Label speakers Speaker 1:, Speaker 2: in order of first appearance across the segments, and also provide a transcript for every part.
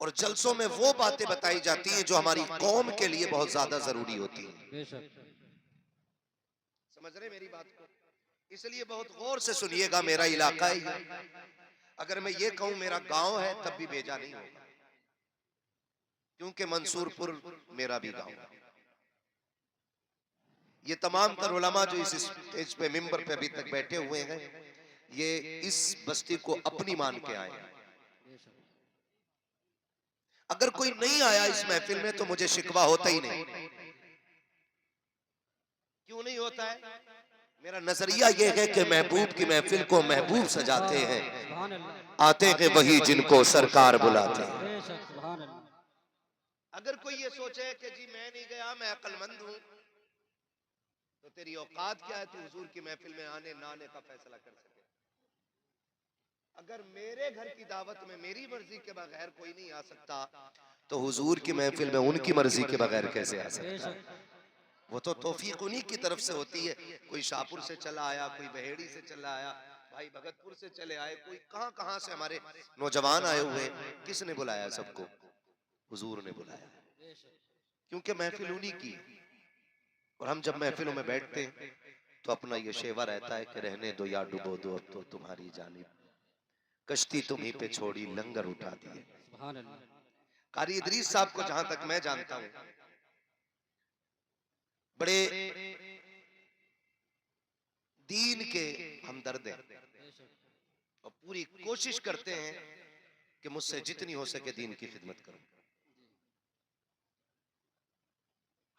Speaker 1: और जलसों में वो बातें बताई जाती हैं जो हमारी कौम के लिए बहुत ज्यादा जरूरी होती है। समझ रहे मेरी बात को? इसलिए बहुत गौर से सुनिएगा। मेरा इलाका है ये। अगर मैं ये कहूं मेरा गांव है तब भी बेजा नहीं होगा, क्योंकि मंसूरपुर मेरा भी गांव है। ये तमाम तर उलमा जो इस स्टेज पे मिंबर पे अभी तक बैठे हुए हैं, ये इस बस्ती को अपनी मान के आए हैं। अगर कोई नहीं आया इस महफिल में तो मुझे शिकवा होता ही नहीं। क्यों नहीं होता है? मेरा नजरिया ये है कि महबूब की महफिल को महबूब सजाते हैं, आते हैं वही जिनको सरकार बुलाते हैं। अगर कोई ये सोचे कि जी मैं नहीं गया, मैं अक्लमंद हूं, तो तेरी औकात क्या है तू हुजूर की महफिल में आने ना आने का फैसला कर सके? अगर मेरे घर की दावत में मेरी मर्जी के बगैर कोई नहीं आ सकता, तो हुजूर की महफिल में उनकी मर्जी के बगैर कैसे आ सकता है? वो तो तौफीक उन्हीं की तरफ से होती है। कोई शाहपुर से चला आया, कोई बहेड़ी से चला आया, भाई भगतपुर से चले आए, कोई कहां कहां से हमारे नौजवान आए हुए। किसने बुलाया सबको? हुजूर ने बुलाया, क्योंकि महफिल उन्हीं की। और हम जब महफिलों में बैठते हैं तो अपना ये शेवा रहता है कि रहने दो या डुबो दो, अब तो तुम्हारी जानिब कश्ती तुम्हीं पे छोड़ी लंगर उठा दिए। कारी इदरीस साहब को जहां तक मैं जानता हूं, बड़े दीन के हमदर्द हैं और पूरी कोशिश करते हैं कि मुझसे जितनी हो सके दीन की खिदमत करूं।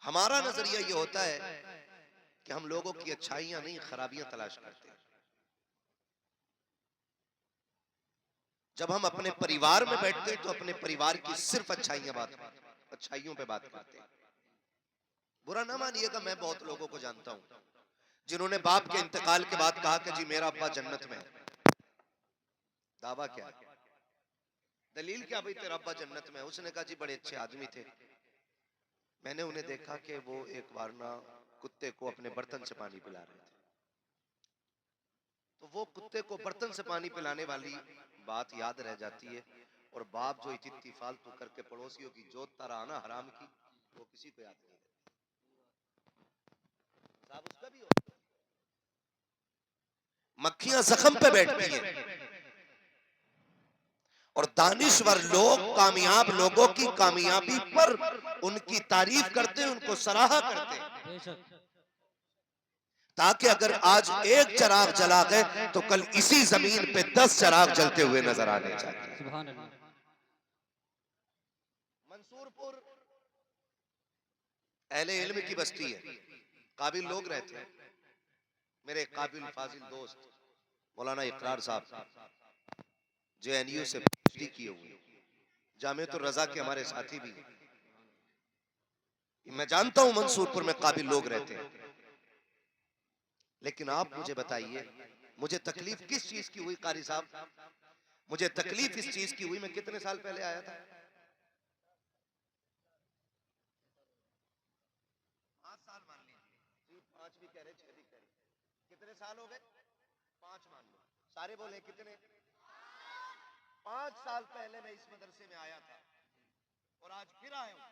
Speaker 1: हमारा नजरिया ये होता है कि हम लोगों की अच्छाइयां नहीं खराबियां तलाश करते हैं। जब हम अपने परिवार में बैठते हैं तो अपने परिवार की सिर्फ अच्छाइयों पे बात करते हैं। बुरा ना मानिएगा, मैं बहुत लोगों को जानता हूं जिन्होंने बाप के इंतकाल के बाद कहा कि जी मेरा अब्बा जन्नत में है। दावा क्या है? दलील क्या भाई तेरा अब्बा जन्नत में है? उसने कहा जी बड़े अच्छे आदमी थे, मैंने उन्हें देखा कि वो एक बार ना कुत्ते को अपने बर्तन से पानी पिला रहे थे, तो वो कुत्ते को बर्तन से पानी पिलाने वाली बात याद रह जाती है। और बाप जो इतनी फालतू करके पड़ोसियों की जोत तराना हराम की, वो किसी को याद नहीं रहती। साहब उसका भी होता है। मक्खियां जख्म पे बैठती हैं और दानिश्वर लोग कामयाब लोगों की कामयाबी पर उनकी तारीफ करते हैं, उनको सराहा करते हैं, ताकि अगर आज एक चिराग जला गए तो कल इसी जमीन पे 10 चिराग जलते हुए नजर आने चाहिए। मंसूरपुर अहले इल्म की बस्ती है, काबिल लोग रहते हैं। मेरे काबिल फाजिल दोस्त मौलाना इकरार साहब जेएनयू से पीएचडी किए हुए, जामिअतुर रजा के हमारे साथी भी। मैं जानता हूं मंसूरपुर में काबिल लोग रहते हैं, लेकिन आप मुझे बताइए मुझे तकलीफ किस चीज की हुई? कारी साहब मुझे तकलीफ इस चीज की हुई, मैं कितने साल पहले आया था? 5 साल मान लीजिए, 5 भी कह रहे 6 भी कह रहे, कितने साल हो गए? 5 मान लो, सारे बोले कितने? 5 साल पहले मैं इस मदरसे में आया था और आज फिर आया हूं।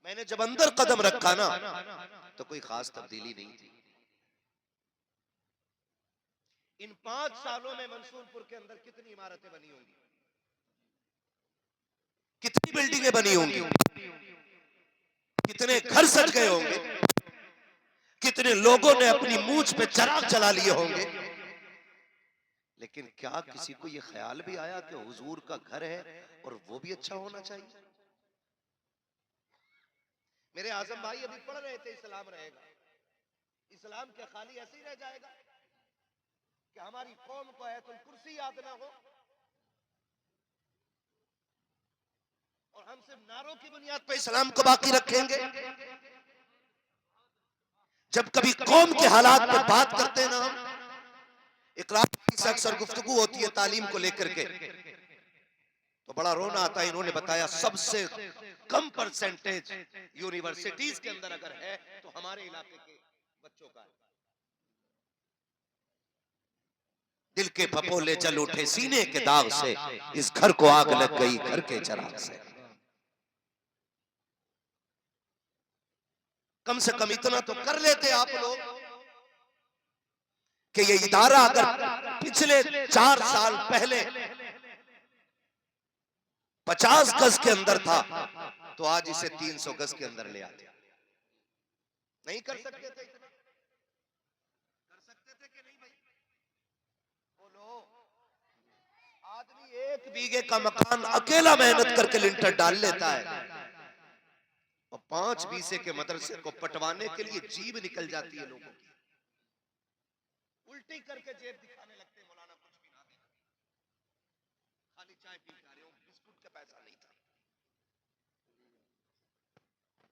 Speaker 1: मैंने जब अंदर कदम रखा ना तो कोई खास तब्दीली नहीं थी। इन 5 सालों में मंसूरपुर के अंदर कितनी इमारतें बनी होंगी, कितनी बिल्डिंगें बनी होंगी, कितने घर सज गए होंगे, कितने लोगों ने अपनी मूंछ पे चिराग जला लिए होंगे। लेकिन क्या किसी को यह ख्याल भी आया कि हुजूर का घर है और वो भी अच्छा होना चाहिए? मेरे आजम भाई अभी पढ़ रहे थे इस्लाम रहेगा, इस्लाम क्या खाली ऐसे ही रह जाएगा कि हमारी कौम को आयतुल कुर्सी याद ना हो और हम सिर्फ नारों की बुनियाद पर इस्लाम को बाकी रखेंगे? जब कभी कौम के हालात पे बात करते हैं ना हम, इकरार से अक्सर गुफ्तगू होती है तालीम को लेकर के, तो बड़ा रोना आता है। इन्होंने बताया सबसे कम परसेंटेज यूनिवर्सिटीज के अंदर अगर है तो हमारे इलाके के बच्चों का है। दिल के फपोले जल उठे सीने के दाग से, इस घर को आग लग गई घर के चिराग से। कम से कम इतना तो कर लेते आप लोग कि ये इदारा अगर पिछले 4 साल पहले 50 गज के अंदर था तो आज इसे 300 गज के अंदर ले आते। नहीं कर सकते थे? कर सकते थे कि नहीं भाई? बोलो। आदमी 1 बीघे का मकान अकेला मेहनत करके लिंटर डाल लेता है और 5 बीसे के मदरसे को पटवाने के लिए जीभ निकल जाती है लोगों की। उल्टी करके जेब दिखाने लगते हैं, मौलाना कुछ भी ना दे, खाली चाय पी के आ रहे हो, बिस्कुट का पैसा नहीं था।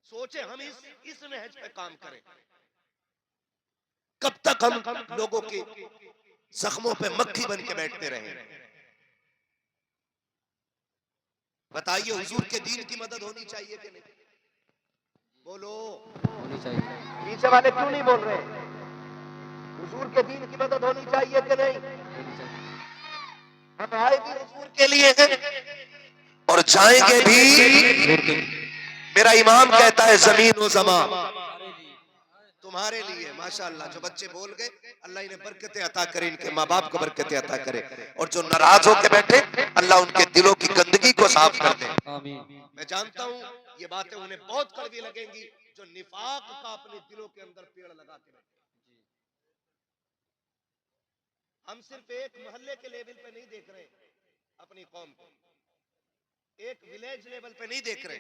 Speaker 1: सोचे हम इस नहज पे काम करें, कब तक हम लोगों के जख्मों पे मक्खी बन के बैठते रहे? बताइए, हुजूर के दीन की मदद होनी चाहिए कि नहीं? बोलो। होनी चाहिए। पीछे वाले क्यों नहीं बोल रहे? हुजूर के दीन की मदद होनी चाहिए कि नहीं? हम आए भी हुजूर के लिए हैं और जाएंगे भी। मेरा इमाम कहता है जमीन व ज़मा तुम्हारे लिए। माशाअल्लाह, जो बच्चे बोल गए अल्लाह इन्हें बरकतें अता करे, इनके माँ बाप को बरकतें अता करे, और जो नाराज होकर बैठे अल्लाह उनके दिलों की गंदगी को साफ कर दे। मैं जानता हूँ ये बातें उन्हें बहुत कड़वी लगेंगी जो निफाक का अपने दिलों के अंदर पेड़ लगा के बैठे। हम सिर्फ एक मोहल्ले के लेवल पे नहीं देख रहे अपनी कौम को, एक विलेज लेवल पे नहीं देख रहे,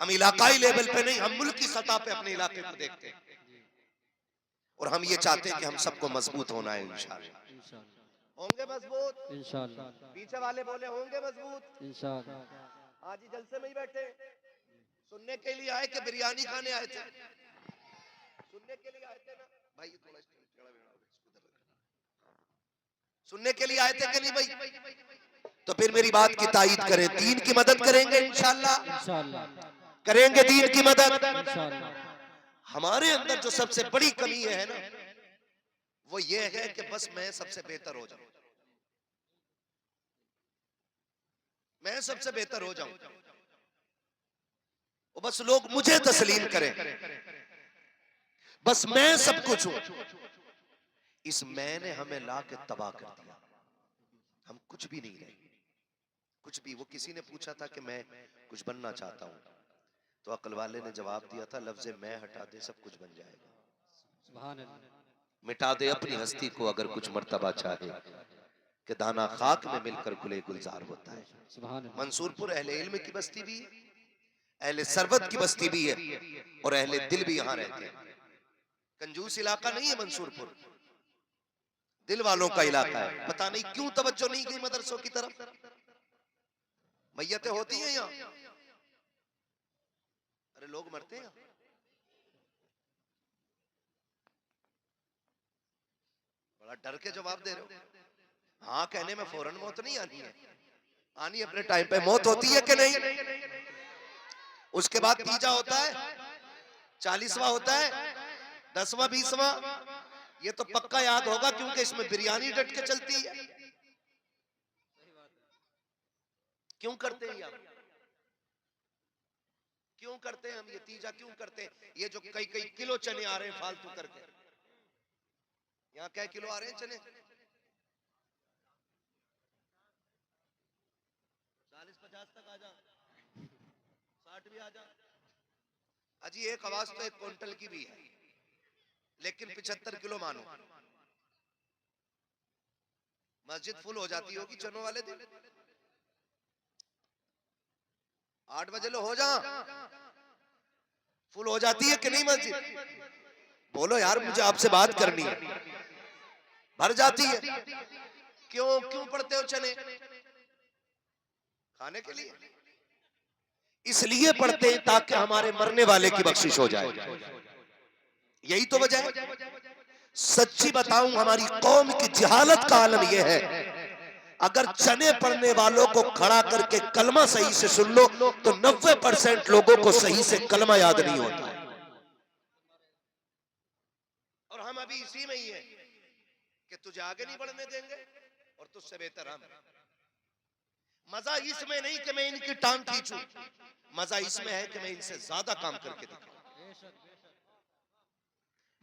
Speaker 1: हम इलाकाई लेवल पे नहीं, हम मुल्क की सतह पे अपने इलाके को देखते हैं। और हम ये चाहते हैं कि हम सबको मजबूत होना है। इंशाअल्लाह होंगे मजबूत, इंशाअल्लाह। पीछे वाले बोले होंगे मजबूत, इंशाअल्लाह। आज ही जलसे में ही बैठे सुनने के लिए आए कि बिरयानी खाने आए थे? सुनने के लिए आए थे ना भाई? थोड़ा सुनने के लिए आए थे कि नहीं भाई? तो फिर मेरी बात की तायीद करें, दीन की मदद करेंगे इंशाअल्लाह, करेंगे दीन की मदद। हमारे अंदर जो सबसे बड़ी कमी है ना, वो ये है कि बस मैं सबसे बेहतर हो जाऊं, मैं सबसे बेहतर हो जाऊं, और बस लोग मुझे तस्लीम करें, बस मैं सब कुछ हूं। इस मैंने हमें ला के तबाह कर दिया। हम कुछ भी नहीं रहे, कुछ भी। वो किसी ने पूछा था कि मैं कुछ बनना चाहता हूं, तो अक्ल वाले ने जवाब दिया था, लफ्ज़ मैं हटा दे सब कुछ बन जाएगा। सुभान अल्लाह। मिटा दे अपनी हस्ती को अगर कुछ मर्तबा चाहे, कि दाना खाक में मिलकर गुले गुलजार होता है। सुभान अल्लाह। मंसूरपुर अहले इल्म की बस्ती भी है, अहले सरबत की बस्ती भी है, और अहले दिल भी यहाँ रहते हैं। कंजूस इलाका नहीं है मंसूरपुर, दिल वालों का इलाका है। पता नहीं क्यों तवज्जो नहीं गई मदरसों की तरफ। मैयतें होती हैं यहाँ, अरे लोग मरते हैं। बड़ा डर के जवाब दे रहे हो। हाँ कहने में फौरन मौत नहीं आनी है, आनी अपने टाइम पे मौत होती है कि नहीं? उसके बाद तीजा होता है, 40वां होता है, 10वां 20वां। ये तो पक्का याद होगा क्योंकि इसमें बिरयानी डट के चलती है। क्यों करते हैं आप? क्यों करते हैं हम ये तीजा? क्यों करते हैं? ये जो कई कई किलो चने आ रहे हैं फालतू करके, यहाँ क्या किलो आ रहे हैं चने? 40-50 तक आ जा, 60 भी आ जा। अजी एक आवाज तो 1 क्विंटल की भी है, लेकिन 75 किलो मानो। मस्जिद फुल हो जाती होगी चनों वाले दिन। 8 बजे लो हो जा, फुल हो जाती है कि नहीं मस्जिद? बोलो यार, मुझे आपसे बात करनी है। भर जाती है। क्यों क्यों पढ़ते हो चने? खाने के लिए? इसलिए पढ़ते हैं ताकि हमारे मरने वाले की बख्शिश हो जाए। यही तो वजह है। सच्ची बताऊं, हमारी कौम की जहालत का आलम यह है, अगर चने पढ़ने वालों को खड़ा करके कलमा सही से सुन लो तो 90% लोगों को सही से कलमा याद नहीं होता है। और हम अभी इसी में ही हैं कि तुझे आगे नहीं बढ़ने देंगे और तुझसे बेहतर हम। मजा इसमें नहीं कि मैं इनकी टांग खींचूं, मजा इसमें है कि मैं इनसे ज्यादा काम करके दिखाऊं,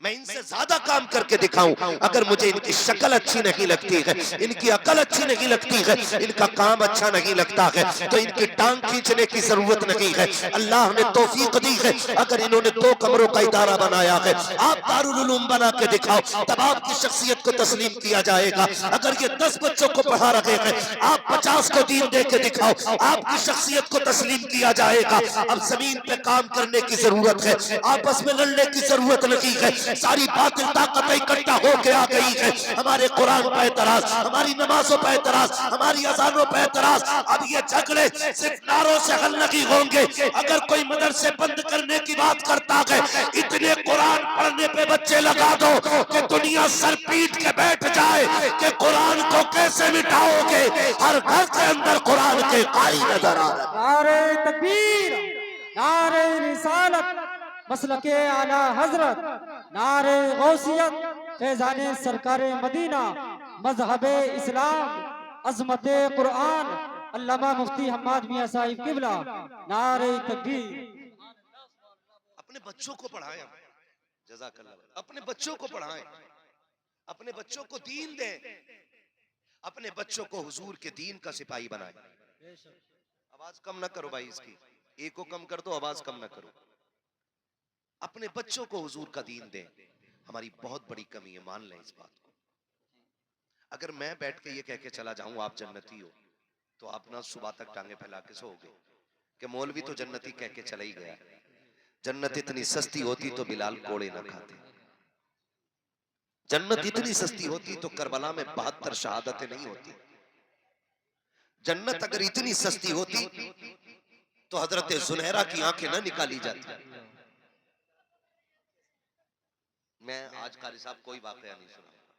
Speaker 1: मैं इनसे ज्यादा काम करके दिखाऊं। अगर मुझे इनकी शक्ल अच्छी नहीं लगती है, इनकी अकल अच्छी नहीं लगती है, इनका काम अच्छा नहीं लगता है, तो इनकी टांग खींचने की जरूरत नहीं है। अल्लाह ने तौफीक दी है। अगर इन्होंने 2 कमरों का इदारा बनाया है, आप दारुल उलूम बना के दिखाओ, तब आपकी शख्सियत को तस्लीम किया जाएगा। अगर ये 10 बच्चों को पढ़ा रहे हैं, आप 50 को दीन दे के दिखाओ, आपकी शख्सियत को तस्लीम किया जाएगा। अब जमीन पे काम करने की जरूरत है, आपस में लड़ने की जरूरत नहीं है। सारी बातिल ताकत इकट्ठा होके आ गई है। हमारे कुरान पे एतराज, हमारी नमाजों पे एतराज, हमारी अजानों पे एतराज। अब ये झगड़े सिर्फ नारों से हल नहीं होंगे। अगर कोई मदरसे बंद करने की बात करता है, इतने कुरान पढ़ने पे बच्चे लगा दो कि दुनिया सर पीट के बैठ जाए कि कुरान को कैसे मिटाओगे। हर घर के अंदर कुरान के कारी नजर आ रहे हैं।
Speaker 2: नारे तकबीर, नारे रिसालत, मसलके आला हजरत, नारे गौसियत, फैजाने सरकारे मदीना, मजहबे इस्लाम, अजमत कुरान, अल्लामा मुफ्ती हम्माद मियां साहिब किबला। नारे तकबीर।
Speaker 1: अपने बच्चों को पढ़ाएं, जज़ाकल्लाह। अपने बच्चों को पढ़ाएं, अपने बच्चों को दीन दें, अपने बच्चों को हुजूर के दीन का सिपाही बनाएं। आवाज कम ना करो भाई, इसकी एक को कम कर दो, आवाज कम ना करो। अपने बच्चों को हुजूर का दीन दें। हमारी बहुत बड़ी कमी है, मान लें इस बात को। अगर मैं बैठ के ये कह के चला जाऊं आप जन्नती हो, तो आप ना सुबह तक टांगे फैला के सोओगे कि मौलवी तो जन्नती कह के चला ही गया। जन्नत इतनी सस्ती होती तो बिलाल कोड़े ना खाते। जन्नत इतनी सस्ती होती तो करबला में 72 शहादतें नहीं होती। जन्नत अगर इतनी सस्ती होती तो हजरत जुनैरा की आंखें ना निकाली जाती। मैं आज कारी साहब कोई वाकया नहीं सुनाऊंगा,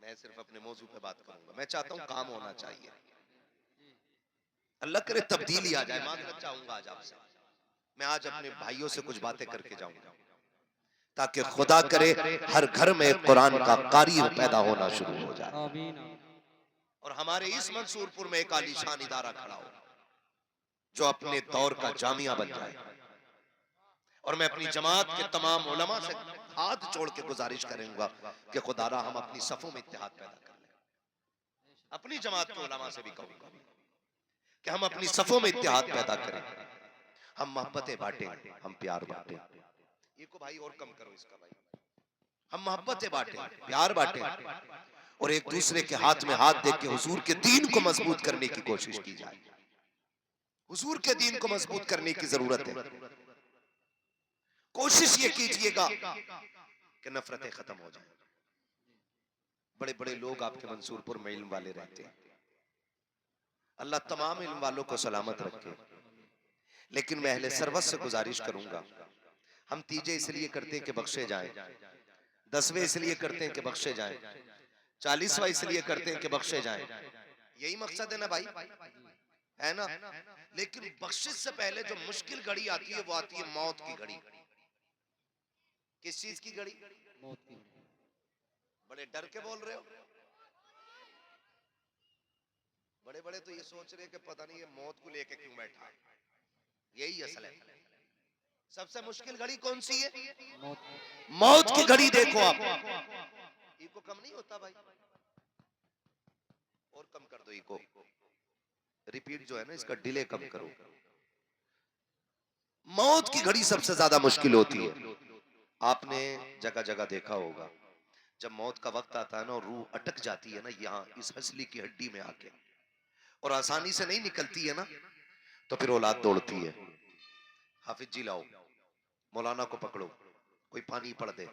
Speaker 1: मैं सिर्फ अपने मौजू पे बात करूंगा। मैं चाहता हूं काम होना चाहिए, अल्लाह करे तब्दीली आ जाए। माजरत चाहूंगा आज आपसे, मैं आज अपने भाइयों से कुछ बातें करके जाऊंगा ताकि खुदा करे हर घर में कुरान का कारी पैदा होना शुरू हो जाए और हमारे इस मंसूरपुर में एक आलीशान इदारा खड़ा हो जो अपने दौर का जामिया बन जाए। और मैं अपनी जमात के तमाम उलमा से हाथ जोड़ के गुजारिश करूंगा कि खुदारा हम अपनी सफों में इत्तेहाद पैदा कर लें। अपनी जमात के उलमा से भी कहूंगा कि हम अपनी सफों में इत्तेहाद पैदा करें, हम मोहब्बतें बांटें, हम प्यार बांटें। ये को भाई और कम करो इसका भाई। हम मोहब्बतें बांटें, प्यार बांटें और एक दूसरे के हाथ में हाथ दे के हुजूर के दीन को मजबूत करने की कोशिश की जाए। हुजूर के दीन को मजबूत करने की जरूरत है। कोशिश ये कीजिएगा कि नफरतें खत्म हो जाएं। बड़े बड़े लोग आपके मंसूरपुर में इल्म वाले रहते हैं, अल्लाह तमाम इल्म वालों को सलामत रखे। लेकिन मैं अहले सरवत से गुजारिश करूंगा, हम तीजे इसलिए करते हैं कि बख्शे जाएं, 10वें इसलिए करते हैं कि बख्शे जाएं, 40वां इसलिए करते हैं कि बख्शे जाएं। यही मकसद है ना भाई, है ना? लेकिन बख्शिश से पहले जो मुश्किल घड़ी आती है वो आती है मौत की घड़ी। किस चीज की घड़ी?
Speaker 2: मौत की।
Speaker 1: बड़े डर के बोल रहे हो, बड़े बड़े तो ये सोच रहे कि पता नहीं ये मौत को लेके क्यों बैठा है। यही असल है। सबसे मुश्किल घड़ी कौन सी है? मौत की घड़ी। देखो आप, इको कम नहीं होता भाई, और कम कर दो इको, रिपीट जो है ना इसका डिले कम करो। मौत की घड़ी सबसे ज्यादा मुश्किल होती है। आपने जगह जगह देखा होगा जब मौत का वक्त आता है ना और रूह अटक जाती है ना यहाँ इस हंसली की हड्डी में आके और आसानी से नहीं निकलती है ना, तो फिर औलाद दौड़ती है, हाफिज जी लाओ, मौलाना को पकड़ो, कोई पानी पढ़ दे।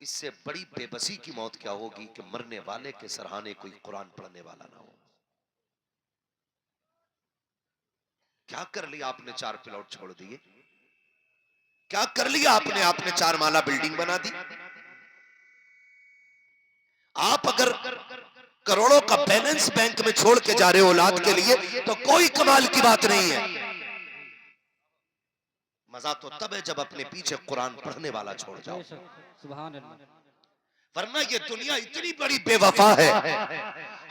Speaker 1: इससे बड़ी बेबसी की मौत क्या होगी कि मरने वाले के सरहाने कोई कुरान पढ़ने वाला ना हो। क्या कर लिया आपने? 4 प्लॉट छोड़ दिए। क्या कर लिया आपने? आपने 4 माला बिल्डिंग बना दी। आप अगर करोड़ों का बैलेंस बैंक में छोड़ के जा रहे हो औलाद के लिए तो कोई कमाल की बात नहीं है। मजा तो तब है जब अपने पीछे कुरान पढ़ने वाला छोड़ जाओ।
Speaker 2: सुभान अल्लाह।
Speaker 1: वरना ये दुनिया इतनी बड़ी बेवफा है।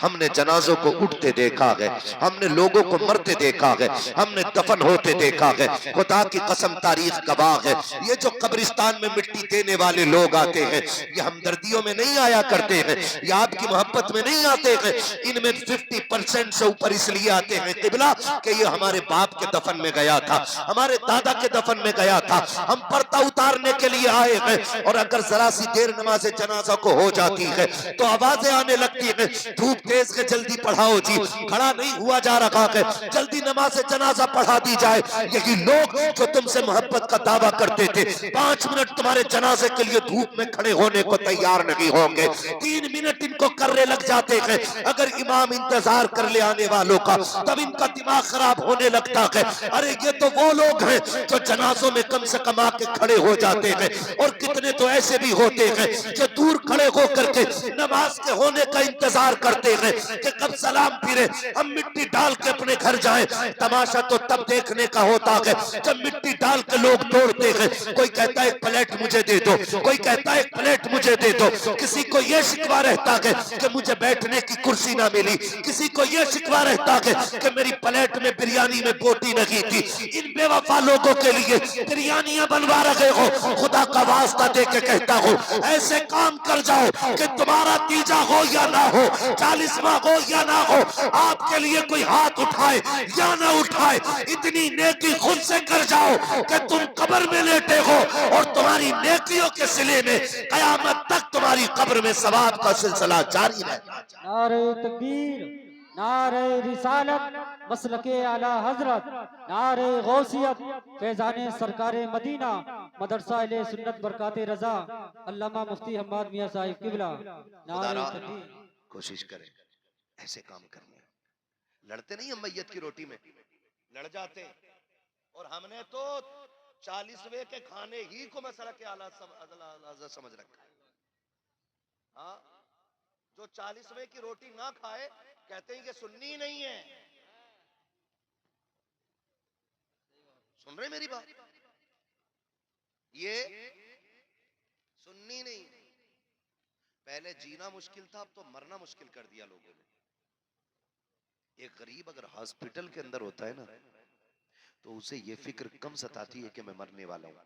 Speaker 1: हमने जनाजों को उठते देखा है, हमने लोगों को मरते देखा है, हमने दफन होते देखा है। खुदा की कसम तारीख गवाह है, ये जो कब्रिस्तान में मिट्टी देने वाले लोग आते हैं, ये हमदर्दियों में नहीं आया करते हैं, ये आपकी मोहब्बत में नहीं आते हैं। इनमें 50% से ऊपर इसलिए आते हैं किबला कि ये हमारे बाप के दफन में गया था, हमारे दादा के दफन में गया था, हम पर्दा उतारने के लिए आए हैं। और अगर जरा सी देर नमाज जनाजा को हो जाती है तो आवाजें आने लगती है, धूप तेज के जल्दी पढ़ाओ जी, खड़ा नहीं हुआ जा रहा है, जल्दी नमाज जनाजा पढ़ा दी जाए। यही लोग जो तुमसे मोहब्बत का दावा करते थे 5 मिनट तुम्हारे जनाजे के लिए धूप में खड़े होने को तैयार नहीं होंगे, 3 मिनट इनको करने लग जाते हैं। अगर इमाम इंतजार कर ले आने वालों का तब इनका दिमाग खराब होने लगता है। अरे ये तो वो लोग हैं जो जनाजों में कम से कम आके खड़े हो जाते हैं, और कितने तो ऐसे भी होते हैं जो दूर खड़े होकर के नमाज के होने का इंतजार करते हैं कि कब सलाम फिरे, हम मिट्टी डाल के अपने घर जाएं। तमाशा तो तब देखने का होता है जब मिट्टी डाल के लोग तोड़ते हैं। कोई कहता है एक प्लेट मुझे दे दो, कोई कहता है एक प्लेट मुझे दे दो। किसी को यह शिकवा रहता है कि मुझे बैठने की कुर्सी ना मिली, किसी को यह शिकवा रहता है कि मेरी प्लेट में बिरयानी में बोटी नहीं थी। इन बेवफा लोगों के लिए बिरयानियां बनवा रहे हो, खुदा का वास्ता दे के कहता हूँ ऐसे काम कर जाओ कि तुम्हारा तीजा हो या ना हो, 40वां हो या ना हो, आपके लिए कोई हाथ उठाए या ना उठाए, इतनी नेकी खुद से कर जाओ कि तुम कब्र में लेटे हो और तुम्हारी नेकियों के सिले में कयामत तक तुम्हारी कब्र में सवाब का सिलसिला जारी है।
Speaker 2: नारे तकबीर, नारे रिसालत, मसलके आला हजरत, नारे गौसियत, फैजाने सरकारे मदीना, मदरसा अहले सुन्नत बरकाते रजा, अल्लामा मुफ्ती हम्माद मियां साहिब किबला। नारे तकबीर।
Speaker 1: कोशिश करें ऐसे काम करने, लड़ते नहीं हम मैयत की रोटी में, लड़ जाते हैं। और हमने तो 40वें के खाने ही को मसला के आला समझ रखा है। हाँ, जो 40वें की रोटी ना खाए कहते हैं कि सुन्नी ही नहीं है। सुन रहे मेरी बात? ये सुन्नी नहीं। पहले जीना मुश्किल था, अब तो मरना मुश्किल कर दिया लोगों ने। एक गरीब अगर हॉस्पिटल के अंदर होता है ना तो उसे ये फिक्र कम सताती है कि मैं मरने वाला हूं,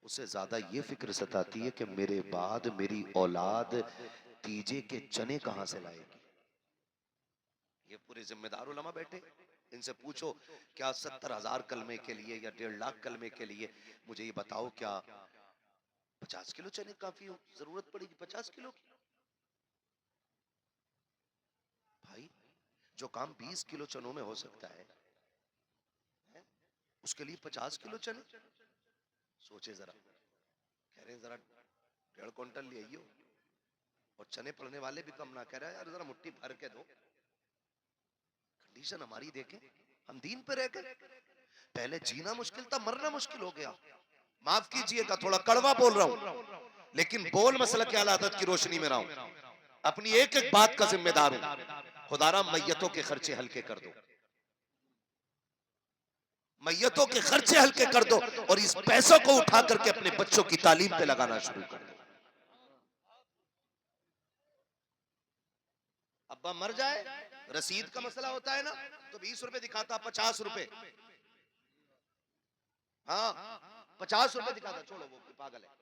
Speaker 1: उससे ज्यादा ये फिक्र सताती है कि मेरे बाद मेरी औलाद तीजे के चने कहां से लाएगी। ये पूरे जिम्मेदार उलमा बैठे, इनसे पूछो क्या 70,000 कलमे के लिए या 1.5 लाख कलमे के लिए मुझे ये बताओ क्या 50 किलो चने काफी हो, जरूरत पड़ेगी 50 किलो की? भाई जो काम 20 किलो चनों में हो सकता है उसके लिए 50 किलो चने, सोचे जरा। कह रहे हैं जरा 1.5 क्विंटल ले आइयो, और चने पड़ने वाले भी कम ना, कह रहा है यार जरा मुट्ठी भर के दो। कंडीशन हमारी देखें, हम दीन पे रह गए। पहले जीना मुश्किल था, मरना मुश्किल हो गया। माफ कीजिएगा थोड़ा कड़वा बोल रहा हूं, लेकिन बोल मसला के आदत की रोशनी में रहा हूं, अपनी एक एक बात का जिम्मेदार हूं। खुदारा मैयतों के खर्चे हल्के कर दो, मैयतों के खर्चे हल्के कर दो, और इस पैसों को उठा करके अपने बच्चों की तालीम पे लगाना शुरू कर दो। अब्बा मर जाए, रसीद का मसला होता है ना, तो 20 रुपए दिखाता, 50 रुपए, हाँ 50 रुपए दिखाता, छोड़ो वो पागल है,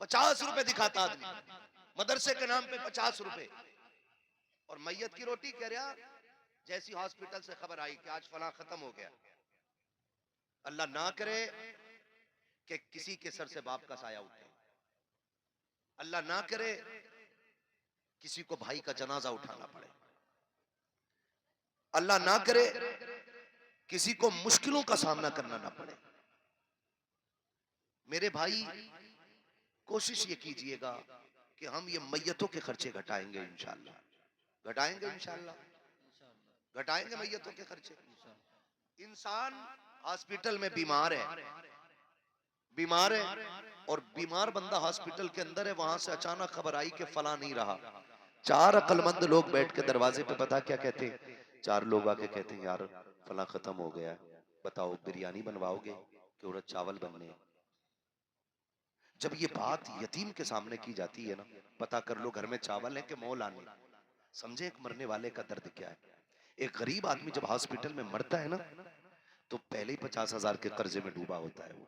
Speaker 1: 50 रुपए दिखाता आदमी, मदरसे के नाम पे 50 रुपए। और मैयत की रोटी कह रहा, जैसी हॉस्पिटल से खबर आई कि आज फला खत्म हो गया, अल्लाह ना करे कि किसी के सर से बाप का साया उठे, अल्लाह ना करे किसी को भाई का जनाजा उठाना पड़े, अल्लाह ना करे किसी को मुश्किलों का सामना करना ना पड़े। मेरे भाई कोशिश ये कीजिएगा कि हम ये मैयतों के खर्चे घटाएंगे इंशाअल्लाह, घटाएंगे इंशाअल्लाह, घटाएंगे मैयतों के खर्चे। इंसान हॉस्पिटल में बीमार है, बीमार है, और बीमार बंदा हॉस्पिटल के अंदर है, वहां से अचानक खबर आई कि फला नहीं रहा। 4 अक्लमंद लोग बैठ के दरवाजे पे पता क्या कहते हैं, 4 लोग आके कहते हैं यार फला खत्म हो गया, बताओ बिरयानी बनवाओगे कि उड़द चावल बनने हैं? जब ये बात यतीम के सामने की जाती है ना, पता कर लो घर में चावल है कि मोल आने, समझे एक मरने वाले का दर्द क्या है। एक गरीब आदमी जब हॉस्पिटल में मरता है ना, तो पहले ही 50,000 के कर्जे में डूबा होता है वो।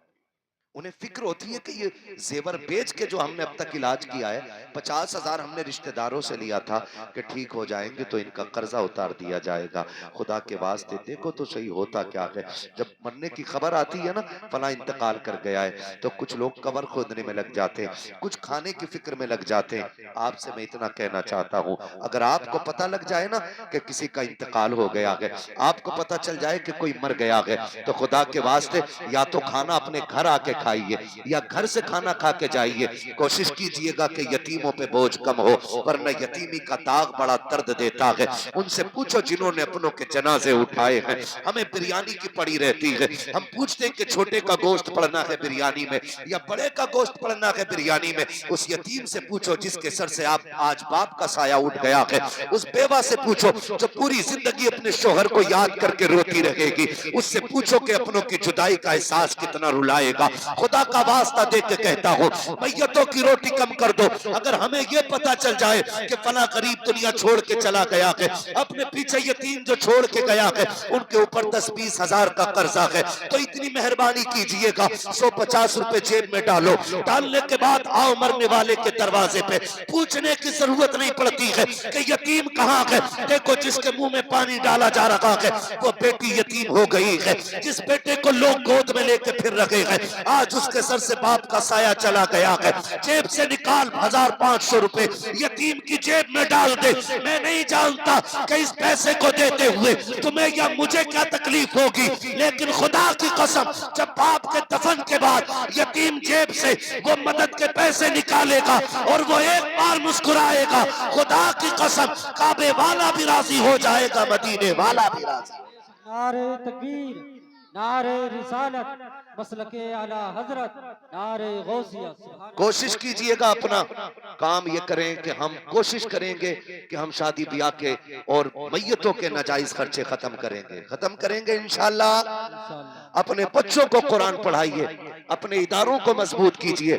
Speaker 1: उन्हें फिक्र होती है कि ये जेवर बेच के जो हमने अब तक इलाज किया है, 50,000 हमने रिश्तेदारों से लिया था कि ठीक हो जाएंगे तो इनका कर्जा उतार दिया जाएगा। खुदा के वास्ते देखो तो सही होता क्या है, जब मरने की खबर आती है ना, फला इंतकाल कर गया है, तो कुछ लोग कब्र खोदने में लग जाते हैं, कुछ खाने की फिक्र में लग जाते हैं। आपसे मैं इतना कहना चाहता हूँ, अगर आपको पता लग जाए ना कि किसी का इंतकाल हो गया है, आपको पता चल जाए कि कोई मर गया है, तो खुदा के वास्ते या तो खाना अपने घर आके खाइए या घर से खाना खा के जाइए। कोशिश कीजिएगा कि यतीमों पे बोझ कम हो, वरना यतीमी का दाग बड़ा दर्द देता है। उनसे पूछो जिन्होंने अपनों के जनाजे उठाए हैं, हमें बिरयानी की पड़ी रहती है, हम पूछते हैं कि छोटे का गोश्त पड़ना है बिरयानी में या बड़े का गोश्त पड़ना है बिरयानी में। उस यतीम से पूछो जिसके सर से आप आज बाप का साया उठ गया है, उस बेवा से पूछो जो पूरी जिंदगी अपने शोहर को याद करके रोती रहेगी, उससे पूछो कि अपनों की जुदाई का एहसास कितना रुलाएगा। खुदा का वास्ता दे के कहता हूँ, मैयतों की रोटी कम कर दो। अगर हमें ये पता चल जाए कि फला गरीब दुनिया छोड़ के चला गया है, अपने पीछे यतीम जो छोड़ के गया है उनके ऊपर 10-20 हजार का कर्जा है, तो इतनी मेहरबानी कीजिएगा 150 रुपए जेब में डालो। डालने के बाद आओ मरने वाले के दरवाजे पे, पूछने की जरूरत नहीं पड़ती है कि यतीम कहाँ है। देखो जिसके मुंह में पानी डाला जा रहा है वो बेटी यतीम हो गई है, जिस बेटे को लोग गोद में लेके फिर रखे हैं आज उसके सर से बाप का साया चला गया है। जेब से निकाल 1,500 रुपए यतीम की जेब में डाल दे। मैं नहीं जानता कि इस पैसे को देते हुए तुम्हें या मुझे क्या तकलीफ होगी, लेकिन खुदा की कसम जब बाप के दफन के बाद यतीम जेब से वो मदद के पैसे निकालेगा और वो एक बार मुस्कुराएगा, खुदा की कसम काबे वाला भी राजी हो जाएगा, मदीने वाला भी राजी।
Speaker 2: नारे तकबीर, नारे रिसालत, मसलके आला हजरत, नारे गौसियत।
Speaker 1: कोशिश कीजिएगा अपना काम ये करें कि हम कोशिश करेंगे कि हम शादी ब्याह के और मैयतों के नाजायज खर्चे खत्म करेंगे इंशाल्लाह।
Speaker 2: इंशाअल्लाह।
Speaker 1: अपने बच्चों को कुरान पढ़ाइए, अपने इदारों को मजबूत कीजिए,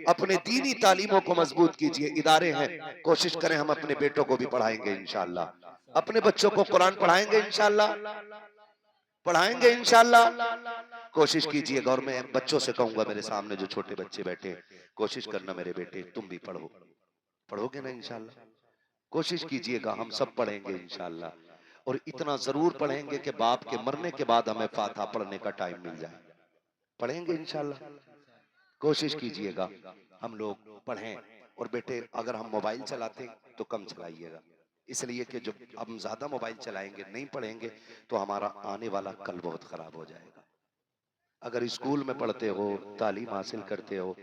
Speaker 1: अपने दीनी तालीमों को मजबूत कीजिए। इदारे हैं, कोशिश करें हम अपने बेटों को भी पढ़ाएंगे इंशाल्लाह, अपने बच्चों को कुरान पढ़ाएंगे इंशाल्लाह, पढ़ाएंगे इंशाल्लाह। कोशिश कीजिएगा, और मैं बच्चों से कहूंगा, मेरे सामने जो छोटे बच्चे बैठे हैं, कोशिश करना मेरे बेटे तुम भी पढ़ो, पढ़ोगे ना इंशाल्लाह। कोशिश कीजिएगा, हम सब पढ़ेंगे इंशाल्लाह, और इतना जरूर पढ़ेंगे कि बाप के मरने के बाद हमें फातिहा पढ़ने का टाइम मिल जाए। पढ़ेंगे इंशाल्लाह। कोशिश कीजिएगा हम लोग पढ़ें। और बेटे अगर हम मोबाइल चलाते हैं तो कम चलाइएगा, इसलिए कि जब हम ज्यादा मोबाइल चलाएंगे, नहीं पढ़ेंगे, तो हमारा आने वाला कल बहुत खराब हो जाएगा। अगर स्कूल में पढ़ते हो, तालीम हासिल करते हो,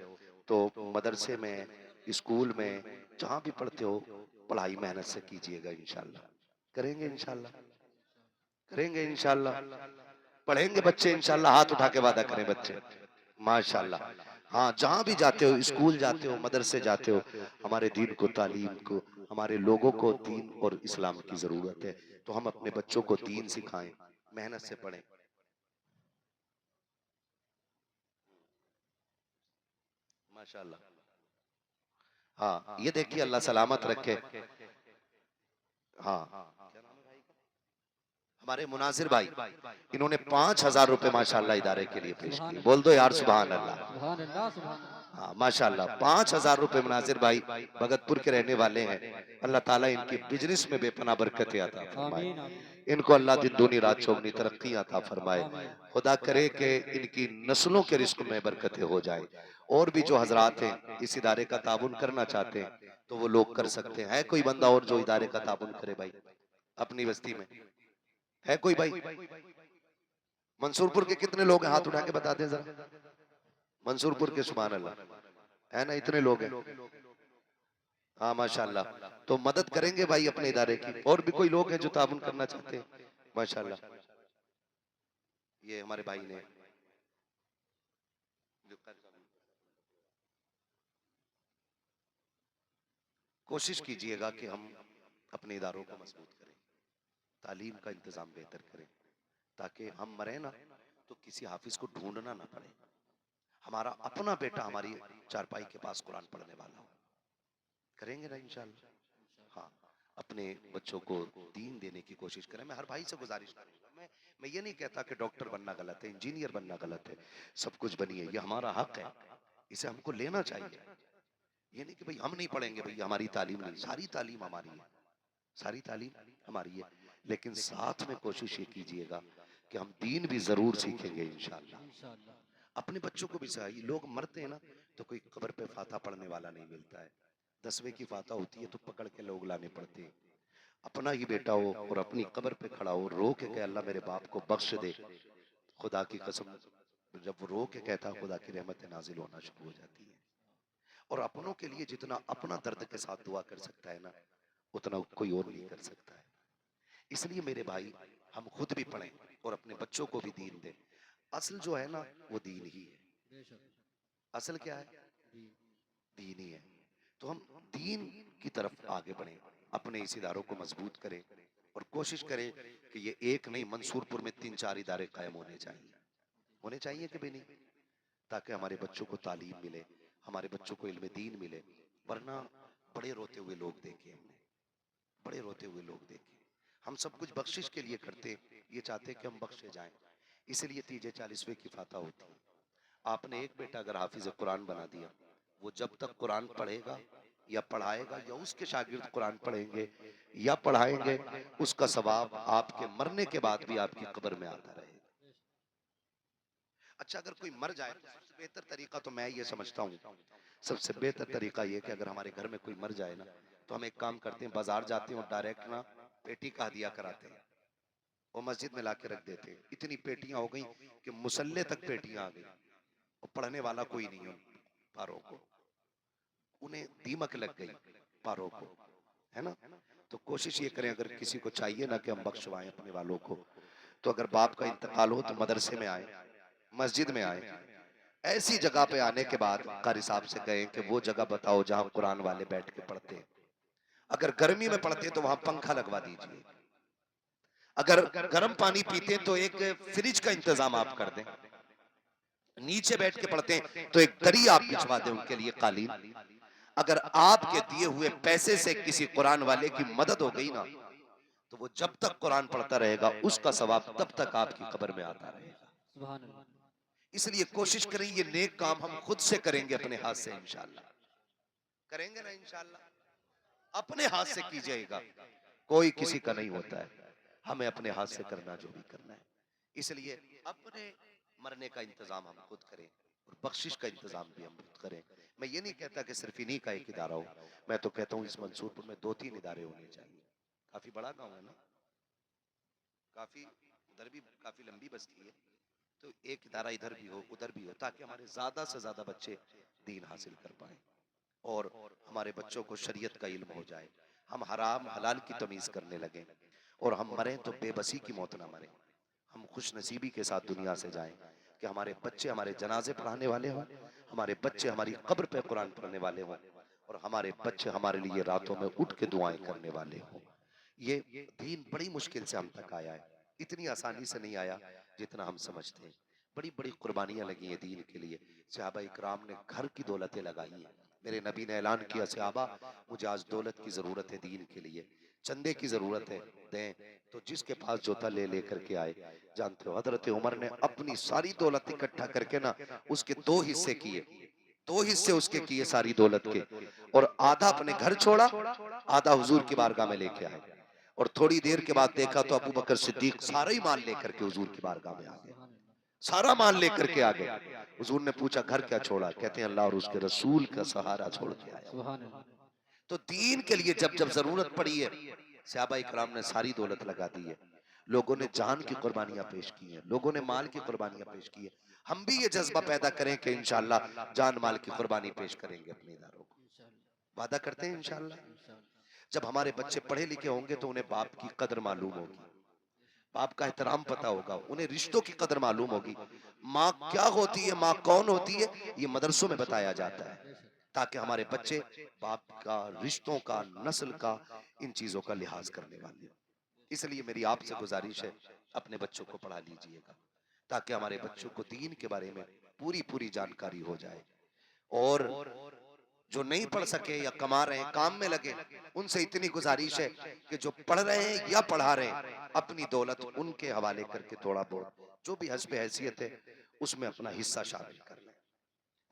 Speaker 1: तो मदरसे में, स्कूल में, जहां भी पढ़ते हो, पढ़ाई मेहनत से कीजिएगा इंशाल्लाह। करेंगे इंशाल्लाह, करेंगे इंशाल्लाह, पढ़ेंगे बच्चे इंशाल्लाह। हाथ उठा के वादा करें बच्चे, माशाल्लाह। हाँ, जहां भी जाते हो, स्कूल जाते हो, मदरसे जाते हो, हमारे दीन को, तालीम को, हमारे लोगों को दीन और इस्लाम की जरूरत है, तो हम अपने बच्चों को दीन सिखाएं, मेहनत से पढ़ें। माशाल्लाह। हाँ, ये देखिए, अल्लाह सलामत रखे। हाँ, हमारे मुनाजिर भाई, इन्होंने 5,000 रुपए माशाल्लाह इदारे के लिए पेश किए। बोल दो यार सुभान अल्लाह।
Speaker 2: सुभान अल्लाह, सुभान अल्लाह।
Speaker 1: हाँ माशाल्लाह, 5,000 रुपए मुनाजिर भाई भगतपुर के रहने वाले हैं। अल्लाह ताला इनकी बिजनेस में बेपना बरकत अता फरमाए,
Speaker 2: आमीन आमीन
Speaker 1: इनको अल्लाह दिन दूनी रात चौगनी तरक्की अता फरमाए।
Speaker 2: आमीन।
Speaker 1: खुदा करे कि इनकी नस्लों के रिस्क में बरकतें हो जाए। और भी जो हजरात हैं इस इदारे का ताबुन करना चाहते हैं तो वो लोग कर सकते हैं। है कोई बंदा और जो इदारे का ताबुन करे भाई अपनी बस्ती में? है कोई भाई? मंसूरपुर के कितने लोग हैं, हाथ उठा के बता दें जरा। मंसूरपुर के, सुभान अल्लाह, है ना, इतने लोग हैं। हाँ माशाल्लाह, तो मदद करेंगे भाई अपने इदारे की। और भी कोई लोग हैं जो ताबुन करना चाहते हैं? माशाल्लाह, ये हमारे भाई ने, कोशिश कीजिएगा कि हम अपने इदारों को मजबूत करें, तालीम का इंतजाम बेहतर करें, ताकि हम मरे ना तो किसी हाफिज को ढूंढना ना पड़े। हमारा अपना बेटा हमारी चारपाई के पास कुरान पढ़ने वाला हो। करेंगे ना इंशाल्लाह। हाँ, अपने बच्चों को दीन देने की कोशिश करें। मैं हर भाई से गुजारिश करूंगा, मैं ये नहीं कहता कि डॉक्टर बनना गलत है, इंजीनियर बनना गलत है, सब कुछ बनिए, ये हमारा हक है, इसे हमको लेना चाहिए। ये नहीं कि भाई हम नहीं पढ़ेंगे, भाई हमारी तालीम नहीं, सारी तालीम हमारी है, सारी तालीम हमारी है, लेकिन साथ में कोशिश ये कीजिएगा कि हम दीन भी जरूर सीखेंगे इंशाल्लाह।
Speaker 2: इंशाअल्लाह।
Speaker 1: अपने बच्चों को भी सही, लोग मरते हैं ना तो कोई कब्र पे फाता पढ़ने वाला नहीं मिलता है, 10वें की फाता होती है तो पकड़ के लोग लाने पड़ते हैं। अपना ही बेटा हो और अपनी कब्र पे खड़ा हो, रो के कहे अल्लाह मेरे बाप को बख्श दे, खुदा की कसम, जब वो रो के कहता है खुदा की रहमत नाजिल होना शुरू हो जाती है। और अपनों के लिए जितना अपना दर्द के साथ दुआ कर सकता है ना, उतना कोई और नहीं कर सकता है। इसलिए मेरे भाई, हम खुद भी पढ़ें और अपने बच्चों को भी दीन दें। असल जो है ना वो दीन ही है।
Speaker 2: बेशक।
Speaker 1: असल क्या है?
Speaker 2: जी।
Speaker 1: दीन ही है। तो हम दीन की तरफ आगे बढ़ें, अपने इस इदारों को मजबूत करें और कोशिश करें कि ये एक नहीं, मंसूरपुर में 3-4 इदारे कायम होने चाहिए कि भी नहीं, ताकि हमारे बच्चों को तालीम मिले, हमारे बच्चों को इल्म दीन मिले। वरना बड़े रोते हुए लोग देखे हमने, बड़े रोते हुए लोग देखे। हम सब कुछ बख्शिश के लिए करते, ये चाहते कि हम बख्शे जाएं, इसलिए तीजे 40वें की फाता होती है। आपने एक बेटा अगर हाफिज कुरान बना दिया, वो जब तक कुरान पढ़ेगा या पढ़ाएगा या उसके शागिर्द कुरान पढ़ेंगे या पढ़ाएंगे, उसका सवाब आपके मरने के बाद भी आपकी कब्र में आता रहेगा। अच्छा, अगर कोई मर जाए तो सबसे बेहतर तरीका तो मैं ये समझता हूँ, सबसे बेहतर तरीका ये कि अगर हमारे घर में कोई मर जाए ना, तो हम एक काम करते हैं, बाजार जाते हैं और डायरेक्ट ना पेटी का हदिया कराते हैं, वो मस्जिद में लाके रख देते हैं। इतनी पेटियां हो गई कि मुसल्ले तक पेटियां आ गई और पढ़ने वाला कोई नहीं है। पारों को, उन्हें दीमक लग गई पारों को, है ना। तो कोशिश ये करें, अगर किसी को चाहिए ना कि हम बख्शवाएं अपने वालों को, तो अगर बाप का इंतकाल हो तो मदरसे में आए, मस्जिद में आए, ऐसी जगह पे आने के बाद कारी साहब से कहें कि वो जगह बताओ जहां कुरान वाले बैठ के पढ़ते हैं। अगर गर्मी में पढ़ते तो वहां पंखा लगवा दीजिए, अगर गर्म पानी पीते तो एक फ्रिज का इंतजाम आप कर दें, नीचे बैठ के पढ़ते हैं तो एक दरी आप बिछवा दें उनके लिए, कालीन। अगर आपके दिए हुए पैसे से किसी कुरान वाले की मदद हो गई ना, तो वो जब तक कुरान पढ़ता रहेगा उसका सवाब तब तक आपकी कब्र में आता रहेगा।
Speaker 2: सुभान अल्लाह।
Speaker 1: इसलिए कोशिश करें ये नेक काम हम खुद से करेंगे, अपने हाथ से इंशाल्लाह करेंगे ना इंशाल्लाह, अपने हाथ से कीजिएगा, कोई किसी का नहीं होता है, हमें अपने हाथ से करना जो भी करना है। इसलिए अपने मरने का इंतजाम हम खुद करें और बख्शिश का इंतजाम भी हम खुद करें। मैं ये नहीं कहता कि सिर्फ इन्हीं का एक इदारा हो, मैं तो कहता हूँ इस मंसूरपुर में 2-3 इदारे होने चाहिए। काफी बड़ा गांव है ना, काफी, उधर भी काफी लंबी बस्ती है, तो एक इदारा इधर भी हो उधर भी हो, ताकि हमारे ज्यादा से ज्यादा बच्चे दीन हासिल कर पाए और हमारे बच्चों को शरीयत का इल्म हो जाए, हम हराम हलाल की तमीज करने लगे और हम मरें तो बेबसी की मौत ना मरें, हम खुश नसीबी के साथ दुनिया से जाएं कि हमारे बच्चे हमारे जनाजे पढ़ाने वाले हों, हमारे बच्चे हमारी कब्र पे कुरान पढ़ने वाले हों और हमारे बच्चे हमारे लिए रातों में उठ के दुआएं करने वाले हों। ये दीन बड़ी मुश्किल से हम तक आया है, इतनी आसानी से नहीं आया जितना हम समझते हैं। बड़ी बड़ी कुर्बानियां लगी हैं दीन के लिए, सहाबा इकराम ने घर की दौलतें लगाई हैं। मेरे नबी ने ऐलान किया, सहाबा मुझे आज दौलत की जरूरत है, दीन के लिए चंदे की जरूरत है, दें। तो जिसके पास जो था ले लेकर के आए। जानते हो हजरत उमर ने अपनी सारी दौलत इकट्ठा करके ना उसके 2 हिस्से किए, 2 हिस्से उसके किए सारी दौलत के, और आधा अपने घर छोड़ा, आधा हुजूर की बारगाह में लेके आए। और थोड़ी देर के बाद देखा तो अबू बकर सिद्दीक सारा ही माल लेकर के हुजूर की बारगाह में आ गए, सारा माल लेकर के आ गए। हुजूर ने पूछा घर क्या छोड़ा, कहते हैं अल्लाह और उसके रसूल का सहारा छोड़ के आया।
Speaker 2: सुभान अल्लाह।
Speaker 1: तो दीन के लिए जब जब जरूरत पड़ी है, सहाबा इकराम ने सारी दौलत लगा दी है, लोगों ने जान की कुर्बानियां पेश की हैं, लोगों ने माल की कुर्बानियां पेश की है। हम भी ये जज्बा पैदा करें कि इंशाअल्लाह जान माल की कुर्बानी पेश करेंगे अपने इदारों को,
Speaker 2: इंशाअल्लाह।
Speaker 1: वादा करते हैं इंशाअल्लाह।
Speaker 2: इंशाअल्लाह।
Speaker 1: जब हमारे बच्चे पढ़े लिखे होंगे तो उन्हें बाप की कदर मालूम होगी, बाप का एहतराम पता होगा, उन्हें रिश्तों की कदर मालूम होगी। माँ क्या होती है, माँ कौन होती है, ये मदरसों में बताया जाता है, ताकि हमारे बच्चे बाप का, रिश्तों का, नस्ल का, इन चीजों का लिहाज करने वाले हो। इसलिए मेरी आपसे गुजारिश है, अपने बच्चों को पढ़ा लीजिएगा, ताकि हमारे बच्चों को दीन के बारे में पूरी पूरी जानकारी हो जाए। और जो नहीं पढ़ सके या कमा रहे हैं, काम में लगे, उनसे इतनी गुजारिश है कि जो पढ़ रहे हैं या पढ़ा रहे हैं, अपनी दौलत उनके हवाले करके थोड़ा बहुत जो भी हस्ब हैसियत है उसमें अपना हिस्सा शामिल कर लें,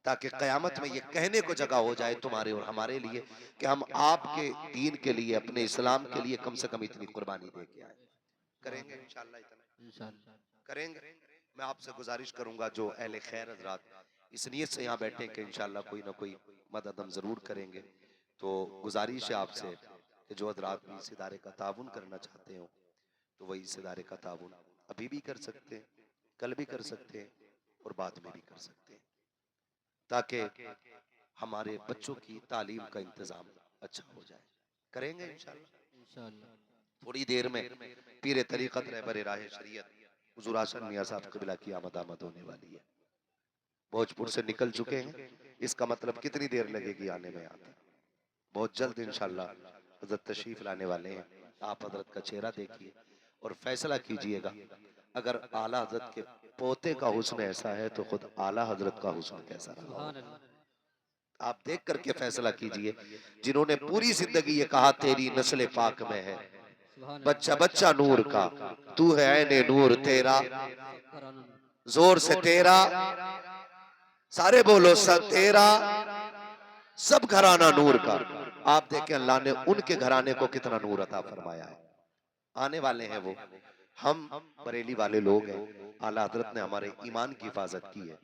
Speaker 1: ताकि कयामत में ये कहने को जगह हो जाए तुम्हारे और हमारे लिए कि हम आपके दीन के लिए, अपने इस्लाम के लिए कम से कम इतनी कुर्बानी दे के आए। करेंगे इंशाअल्लाह, इतना
Speaker 2: इंशाअल्लाह।
Speaker 1: करेंगे। मैं आपसे गुजारिश करूंगा जो अहले खैर हजरात इस नियत से यहाँ बैठे कि इंशाअल्लाह कोई ना कोई मदद हम जरूर करेंगे, तो गुजारिश है आपसे कि जो हजरात भी इस इदारे का ताउन करना चाहते हो तो वही इस इदारे का ताउन अभी भी कर सकते हैं, कल भी कर सकते हैं और बाद में भी कर सकते हैं, ताकि हमारे बच्चों की तालीम का इंतजाम अच्छा हो जाए। करेंगे इंशाअल्लाह।
Speaker 2: इंशाअल्लाह।
Speaker 1: थोड़ी देर में पीर तरीक़त रहबर राह शरीयत हुजूर आसन मियां साहब कबिला की आमद होने वाली है। भोजपुर से निकल चुके हैं, इसका मतलब कितनी देर लगेगी आने में? आता बहुत जल्द इंशाअल्लाह हजरत तशरीफ लाने वाले हैं। आप हजरत का चेहरा देखिए और फैसला कीजिएगा, अगर आला हजरत के पोते का हुस्न ऐसा है तो खुद आला हजरत का हुस्न कैसा रहा
Speaker 2: सुभान
Speaker 1: होगा,
Speaker 2: अल्लाह।
Speaker 1: आप देख करके फैसला कीजिए। जिन्होंने पूरी जिंदगी ये कहा तेरी नस्ल पाक में है,
Speaker 2: सुभान
Speaker 1: बच्चा
Speaker 2: अल्लाह।
Speaker 1: बच्चा नूर का, तू है ऐने नूर तेरा,
Speaker 2: सब घराना
Speaker 1: जोर से तेरा, सारे बोलो सब तेरा, सब घराना नूर का। आप देखें अल्लाह ने उनके घराने को कितना नूर अता फरमाया है। आने वाले हैं वो, हम बरेली वाले लोग हैं। आला हजरत ने हमारे ईमान की हिफाजत की है,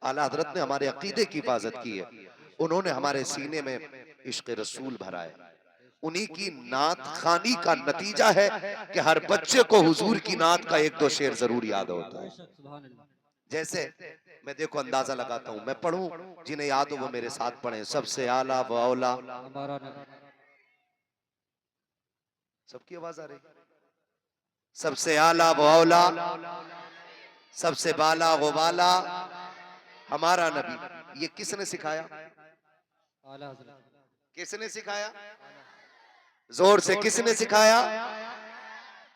Speaker 1: आला हजरत ने हमारे अकीदे की हिफाजत की है, उन्होंने हमारे सीने में इश्क रसूल भरा है। उन्हीं की नात खानी का नतीजा है कि हर बच्चे को हुजूर की नात का एक दो शेर जरूर याद होता है।
Speaker 2: बेशक सुभान अल्लाह।
Speaker 1: जैसे मैं देखो अंदाजा लगाता हूं, मैं पढ़ूं, जिन्हें याद हो वो मेरे साथ पढ़े। सबसे आला व औला,
Speaker 2: हमारा नबी।
Speaker 1: सबकी आवाज आ रही, सबसे आला व औला, सबसे बाला वो बाला, हमारा नबी। ये किसने सिखाया?
Speaker 2: आला हज़रत।
Speaker 1: किसने सिखाया? जोर से किसने सिखाया?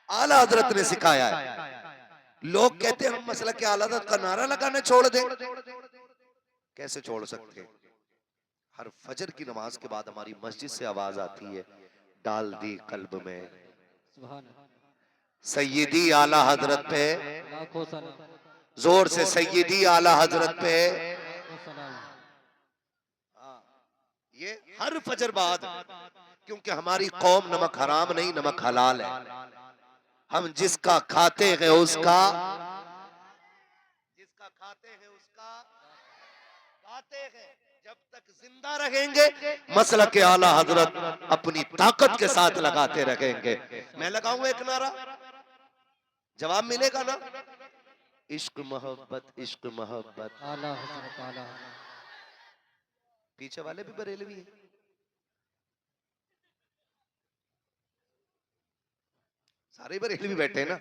Speaker 1: आला हजरत ने सिखाया है। लोग कहते हैं हम मसला के आला हजरत का नारा लगाना छोड़ दें, कैसे छोड़ सकते हैं? हर फजर की नमाज के बाद हमारी मस्जिद से आवाज आती है, डाल दी कल्ब में
Speaker 2: सुभान अल्लाह।
Speaker 1: सैयदी आला हजरत पे,
Speaker 2: लाखों सलाम।
Speaker 1: जोर से सैयदी आला हजरत पे।
Speaker 2: लाखों सलाम।
Speaker 1: ये हर फजर बाद, क्योंकि हमारी कौम नमक हराम नहीं नमक हलाल है। हम जिसका खाते हैं उसका, जिसका खाते हैं उसका गाते हैं। जब तक जिंदा रहेंगे मसला के आला हजरत अपनी ताकत के साथ लगाते रहेंगे। मैं लगाऊं एक नारा, जवाब मिलेगा ना? इश्क मोहब्बत, इश्क मोहब्बत।
Speaker 2: आला हज़रत, आला हज़रत।
Speaker 1: पीछे वाले भी बरेलवी हैं, सारे बरेलवी बैठे हैं ना,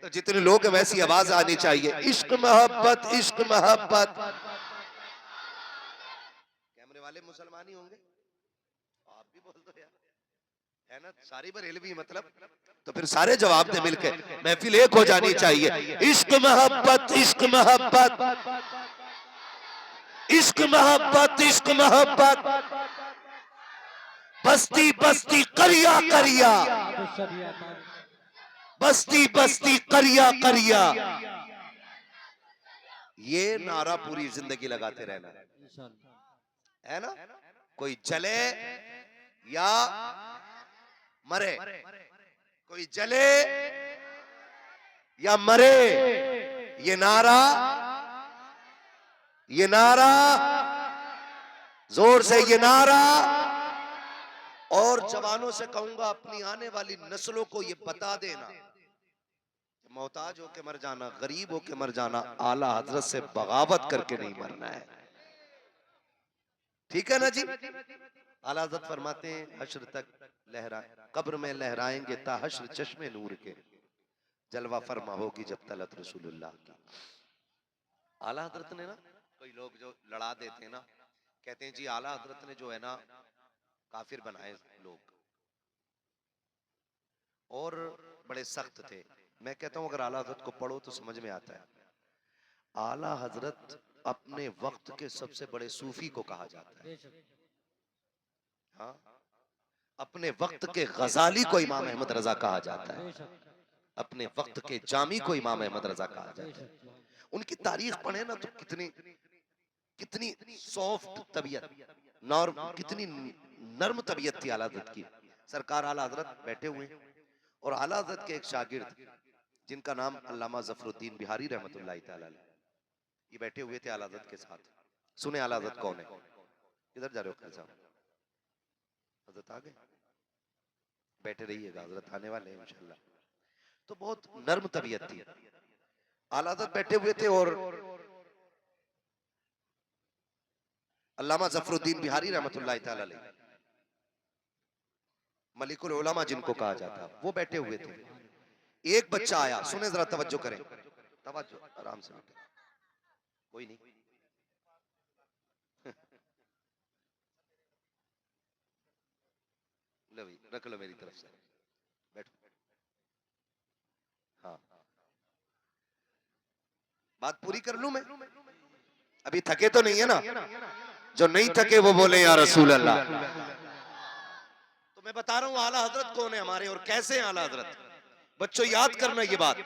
Speaker 1: तो जितने लोग हैं वैसी आवाज आनी चाहिए, इश्क मोहब्बत, इश्क मोहब्बत। कैमरे वाले मुसलमान ही होंगे, आप भी बोल दो यार, है ना? सारी बरेलवी मतलब, तो फिर सारे जवाब दे मिलके, महफिल एक हो जानी चाहिए। इश्क मोहब्बत, इश्क मोहब्बत, इश्क मोहब्बत, इश्क मोहब्बत, बस्ती बस्ती करिया करिया,
Speaker 2: आदि शरीयत।
Speaker 1: बस्ती बस्ती करिया करिया। ये नारा पूरी जिंदगी लगाते रहना
Speaker 2: इंशाअल्लाह।
Speaker 1: है ना? कोई जले या मरे, कोई जले या मरे, ये नारा, ये नारा, जोर से ये नारा। और जवानों से कहूंगा अपनी आने वाली नस्लों को ये बता देना, मोहताज होके मर जाना, गरीब होके मर जाना, आला हजरत से बगावत करके नहीं मरना है। ठीक है ना जी? आला हजरत फरमाते हैं हश्र तक लहरा, कब्र में लहराएंगे ता हश्र चश्मे नूर के, जलवा फरमा होगी जब तलत रसूलुल्लाह की। आला हजरत ने ना, कोई लोग जो लड़ा देते हैं ना, कहते हैं जी आला हजरत ने जो है ना काफिर बनाए लोग और बड़े सख्त थे। मैं कहता हूं अगर आला हजरत को पढ़ो तो समझ में आता है। आला हजरत अपने वक्त के सबसे बड़े सूफी को कहा जाता है। हाँ, अपने वक्त के गजाली को इमाम अहमद रजा कहा जाता है, अपने वक्त के जामी को इमाम अहमद रजा कहा जाता है। उनकी तारीख पढ़े ना तो कितनी कितनी सॉफ्ट तबीयत, कितनी नर्म तबीयत थी आला हजरत की। सरकार आला हजरत बैठे हुए और आला हजरत के एक शागिर्द जिनका नाम अल्लामा जफरुद्दीन बिहारी रहमतुल्लाह तआला अलैह, ये बैठे हुए थे आला हजरत के साथ। सुने आला हजरत कौन है, किधर जा रहे हो खान साहब? हजरत आ गए, बैठे रहिएगा, हजरत आने वाले हैं इंशाल्लाह। तो बहुत नर्म तबीयत थी, आला हजरत बैठे हुए थे और अल्लामा जफरुद्दीन बिहारी रहमतुल्लाह तआला अलैह, मलिकुल उलमा जिनको कहा जाता, वो बैठे हुए थे। एक बच्चा आया, सुने जरा, तवज्जो करें, तवज्जो, आराम से बैठे, कोई नहीं। लो भाई, रख लो मेरी तरफ से, बैठो। हाँ, बात पूरी कर लूं मैं, अभी थके तो नहीं है ना? जो नहीं थके वो बोले या रसूल अल्लाह। तो मैं बता रहा हूं आला हजरत कौन है हमारे और कैसे हैं आला हजरत। बच्चों याद करना ये बात,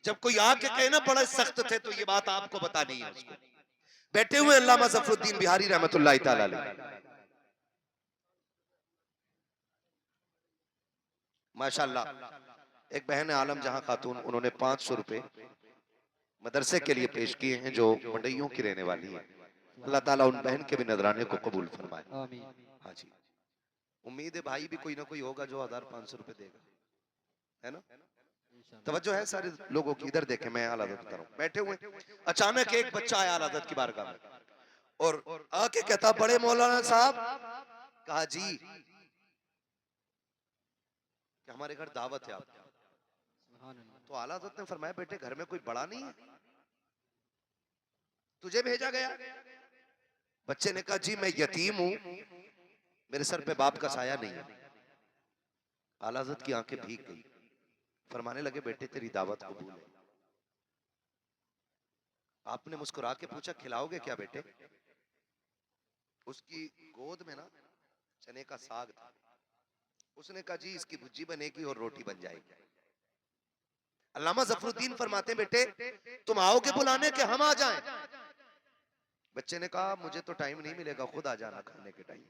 Speaker 1: जब कोई आके कहे ना बड़ा सख्त थे तो ये बात आपको बतानी है उसको। बैठे हुए अल्लामा जफरुद्दीन बिहारी रहमतुल्लाह तआला अलैह, माशाल्लाह। एक बहन है आलम जहां खातून, उन्होंने 500 रुपए मदरसे के लिए पेश किए हैं, जो मंडइयों की रहने वाली है। अल्लाह ताला उन बहन के भी नजराने को कबूल फरमाए। हाँ जी, उम्मीद है भाई भी कोई ना कोई होगा जो 1500 रुपए देगा, है ना? तवज्जो है सारे लोगों की, इधर देखें, मैं आला हजरत बता रहा हूं। बैठे हुए, अचानक एक बच्चा आया आला हजरत की बारगाह में और आके कहता, बड़े मौलाना साहब, कहा जी कि हमारे घर दावत है आपकी। तो आला हजरत ने फरमाया, बेटे घर में कोई बड़ा नहीं है, तुझे भेजा गया? बच्चे ने कहा, जी मैं यतीम हूं, मेरे सर पे बाप का साया नहीं है। आला हजरत की आंखें भीग गई, फरमाने लगे, बेटे तेरी दावत कबूल है। आपने मुस्कुरा के पूछा, खिलाओगे क्या बेटे? उसकी गोद में ना चने का साग था, उसने कहा, जी इसकी भुज्जी बनेगी और रोटी बन जाएगी। अल्लामा जफरुद्दीन फरमाते, बेटे तुम आओगे बुलाने के हम आ जाएं? बच्चे ने कहा, मुझे तो टाइम नहीं मिलेगा, खुद आ जाना खाने के टाइम।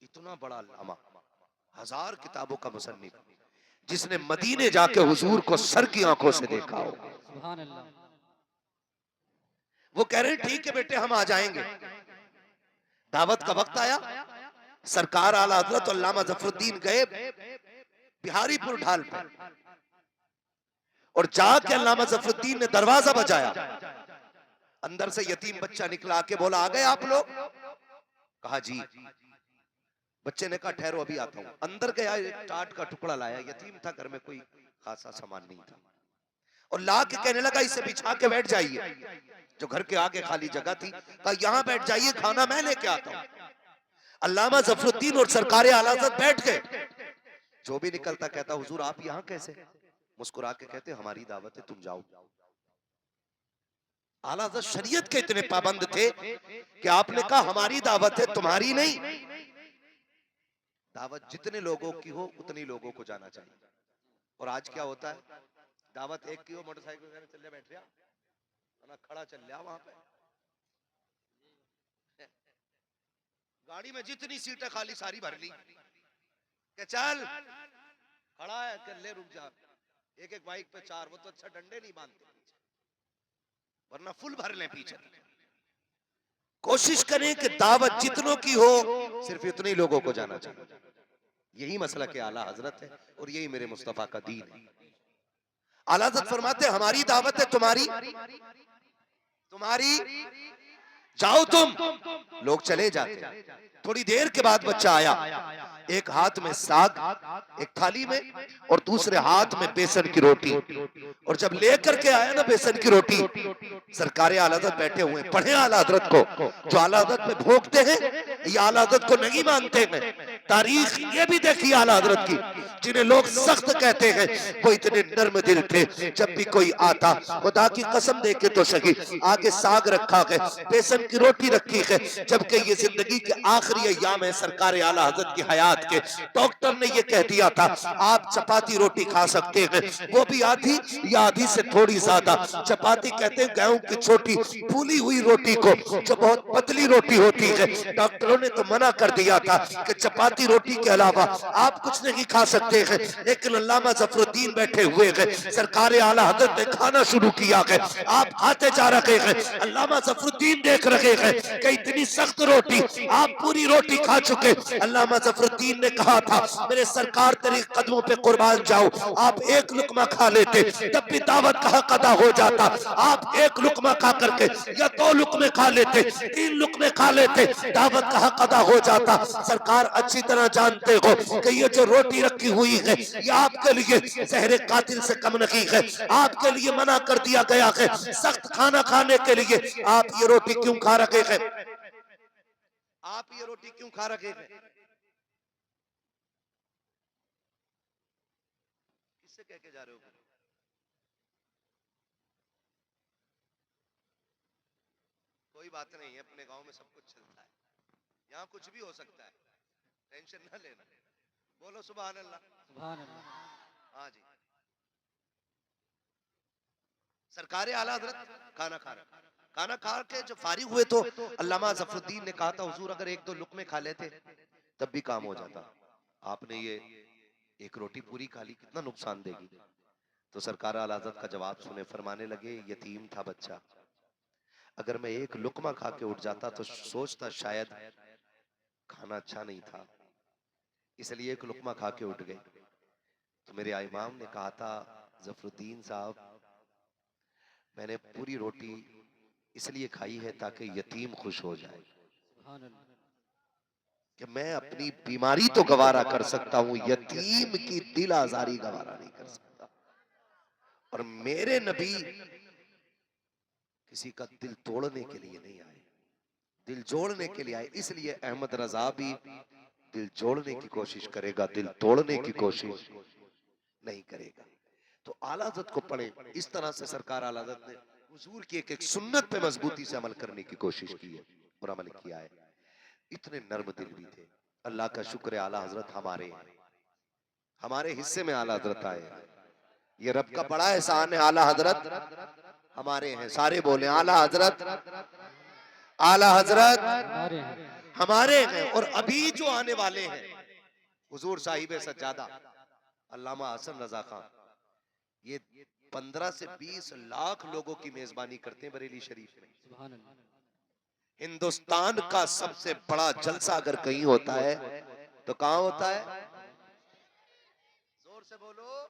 Speaker 1: इतना बड़ा अल्लामा, 1000 किताबों का मुसन्निफ, जिसने मदीने जाके हुजूर को सर की आंखों से देखा हो,
Speaker 2: सुभान अल्लाह।
Speaker 1: वो कह रहे हैं, ठीक है बेटे हम आ जाएंगे। दावत का वक्त आया, सरकार आला हजरत अल्लामा जफरुद्दीन गए बिहारीपुर ढाल पे और जाके अल्लामा जफरुद्दीन ने दरवाजा बजाया। अंदर से यतीम बच्चा निकला, आके बोला, आ गए आप लोग? कहा जी। बच्चे ने कहा, ठहरो अभी आता हूं। अंदर गया, एक टाट का टुकड़ा लाया, यतीम था, घर में कोई खासा सामान नहीं था, और ला के कहने लगा, इसे बिछा के बैठ जाइए। जो घर के आगे खाली जगह थी, कहा यहां बैठ जाइए, खाना मैं लेके आता हूं। अल्लामा जफरुद्दीन और सरकार आला हज़रत बैठ गए। जो भी निकलता कहता, हुजूर आप यहां कैसे? मुस्कुरा के कहते, हमारी दावत है, तुम जाओ। आला हज़रत शरीयत के इतने पाबंद थे कि आपने कहा, हमारी दावत है, तुम्हारी नहीं। दावत जितने लोगों की हो उतने लोगों को जाना चाहिए। और आज क्या होता है, दावत एक की हो, मोटरसाइकिल में चल बैठ रहा ना, खड़ा चल रहा वहां पे, गाड़ी में जितनी सीटें खाली सारी भर ली, कि चल खड़ा है, कर ले, रुक जा। एक एक बाइक पे 4, वो तो अच्छा डंडे नहीं बांधते, वरना फुल भर ले पीछे। कोशिश करें कि दावत जितनों की हो सिर्फ इतने ही लोगों को जाना चाहिए। यही मसला के आला हजरत है और यही मेरे मुस्तफा का दीन है। आला हजरत फरमाते, हमारी दावत है, तुम्हारी जाओ तुम। लोग चले जाते। थोड़ी देर के बाद बच्चा आया, एक हाथ में साग एक थाली में और दूसरे हाथ में बेसन की रोटी। और जब लेकर के आया ना बेसन की रोटी, सरकारे आला हज़रत बैठे हुए हैं, पढ़े आला हज़रत को। जो आला हज़रत पे भोंकते हैं ये आला हज़रत को नहीं मानते हैं। तारीख ये भी देखी आला हजरत की, जिन्हें लोग सख्त कहते हैं वो इतने नर्म दिल थे। जब भी कोई आता, खुदा की कसम दे के तो सही, आगे साग रखा है, बेसन की रोटी रखी है, जबकि ये जिंदगी के आखिरी अय्याम है सरकार आला हजरत की हयात के। डॉक्टर ने ये कह दिया था आप चपाती रोटी खा सकते हैं, वो भी आधी या आधी से थोड़ी ज्यादा। चपाती कहते हैं गेहूं की छोटी फूली हुई रोटी को, जो बहुत पतली रोटी होती है। डॉक्टरों ने तो मना कर दिया था कि चपाती रोटी के अलावा आप कुछ नहीं खा सकते हैं, लेकिन अल्लामा ज़फरुद्दीन बैठे हुए हैं, सरकार आला हज़रत ने खाना शुरू किया है, आप खाते जा रहे हैं, अल्लामा ज़फरुद्दीन देख रहे हैं कि इतनी सख्त रोटी आप पूरी रोटी खा चुके। अल्लामा ज़फरुद्दीन ने कहा था मेरे सरकार तेरे कदमों पे कुर्बान जाओ, आप एक लुकमा खा लेते तब भी दावत का हक अदा हो जाता। आप एक लुकमा खा करके या 2 लुकमे खा लेते, 3 लुकमे खा लेते, दावत का हक अदा हो जाता। सरकार अच्छी तरह जानते हो कि ये जो रोटी रखी हुई है ये आपके लिए जहर कातिल से कम नहीं है, आपके लिए मना कर दिया गया है सख्त खाना खाने के लिए। आप ये रोटी क्यों खा रहे हैं? आप ये रोटी क्यों खा रहे हैं? किससे कह के जा रहे हो? कोई बात नहीं है, अपने गांव में सब कुछ चलता है, यहाँ कुछ भी हो सकता है, टेंशन ना लेना। बोलो सुभान अल्लाह।
Speaker 2: सुभान अल्लाह।
Speaker 1: हाँ जी, सरकार आला हज़रत खाना खा के जब फारिग हुए तो अल्लामा ज़फरुद्दीन ने कहा था हुजूर अगर 1-2 लुकमे खा लेते तब भी काम हो जाता, आपने ये एक रोटी पूरी खा ली, कितना नुकसान देगी। तो सरकार आला हज़रत का जवाब सुने, फरमाने लगे यतीम था बच्चा, अगर मैं एक लुकमा खा के उठ जाता तो सोचता शायद खाना अच्छा नहीं था, इसलिए एक लुकमा खा के उठ गए। तो मेरे इमाम ने कहा था ज़फरुद्दीन साहब मैंने पूरी रोटी इसलिए खाई है ताकि यतीम खुश हो जाए,
Speaker 2: सुभान अल्लाह।
Speaker 1: कि मैं अपनी बीमारी तो गवारा कर सकता हूं, यतीम की दिल आजारी गवारा नहीं कर सकता। और मेरे नबी किसी का दिल तोड़ने के लिए नहीं आए, दिल जोड़ने के लिए आए। इसलिए अहमद रजा भी दिल जोड़ने की कोशिश करेगा, दिल तोड़ने की कोशिश नहीं करेगा। तो आला हज़रत को पढ़े, इस तरह से सरकार आला हज़रत ने हुजूर की एक सुन्नत पे मजबूती से अमल करने की कोशिश की है और अमल किया है। इतने नर्म दिल भी थे। अल्लाह का शुक्र है आला हज़रत हमारे हिस्से में आला हज़रत आए। ये रब का बड़ा एहसान है, आला हज़रत हमारे हैं। सारे बोले आला हज़रत
Speaker 2: हमारे हैं।
Speaker 1: हमारे हैं। और अभी जो आने वाले हैं हुजूर साहिब सज्जादा अल्लामा हसन रजा खान, ये 15 से 20 लाख लोगों की मेजबानी करते हैं बरेली शरीफ में।
Speaker 2: सुभान अल्लाह।
Speaker 1: हिंदुस्तान का सबसे बड़ा जलसा अगर कहीं होता है तो कहां होता है? जोर से बोलो।